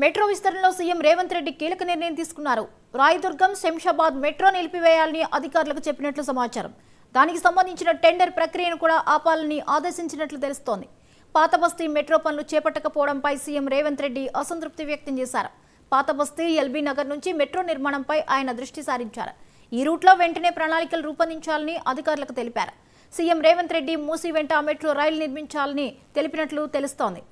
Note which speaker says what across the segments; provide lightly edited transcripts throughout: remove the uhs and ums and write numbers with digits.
Speaker 1: Metro విస్తరణలో CM Revanth Reddy కీలక నిర్ణయం తీసుకున్నారు. రాయదుర్గం శంషాబాద్ మెట్రో నిలిపివేయాలని అధికారులకు చెప్పినట్లు సమాచారం. దానికి సంబంధించిన టెండర్ ప్రక్రియను కూడా ఆపాలని ఆదేశించినట్లు తెలుస్తోంది. పాతబస్తీ మెట్రో పనులు చేపట్టకపోవడంపై సీఎం రేవంత్ రెడ్డి అసంతృప్తి వ్యక్తం చేశారు. పాతబస్తీ ఎల్బీ నగర్ నుంచి మెట్రో నిర్మాణంపై ఆయన దృష్టి సారించారు. ఈ రూట్లో వెంటనే ప్రణాళికలు రూపొందించాలని అధికారులకు తెలిపారు. సీఎం రేవంత్ రెడ్డి మూసీ వెంట మెట్రో రైలు నిర్మించాలని తెలిపినట్లు తెలుస్తోంది.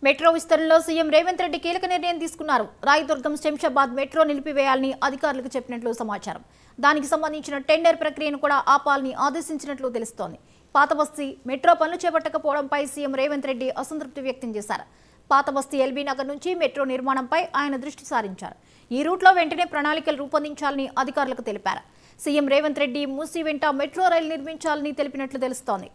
Speaker 1: మెట్రో విస్తరణలో సీఎం రేవంత్ రెడ్డి కీలక నిర్ణయం తీసుకున్నారు. రాయదుర్గం శంషాబాద్ మెట్రో నిలిపివేయాలని అధికారులకు చెప్పినట్లు సమాచారం. దానికి సంబంధించిన టెండర్ ప్రక్రియను కూడా ఆపాలని ఆదేశించినట్లు తెలుస్తోంది. పాతబస్తీ మెట్రో పనులు చేపట్టకపోవడంపై సీఎం రేవంత్ రెడ్డి అసంతృప్తి వ్యక్తం చేశారు. పాతబస్తీ ఎల్బీ నగర్ నుంచి మెట్రో నిర్మాణంపై ఆయన దృష్టి సారించారు. ఈ రూట్లో వెంటనే ప్రణాళికలు రూపొందించాలని అధికారులకు తెలిపారు. సీఎం రేవంత్ రెడ్డి మూసీ వెంట మెట్రో రైలు నిర్మించాలని తెలిపినట్లు తెలుస్తోంది.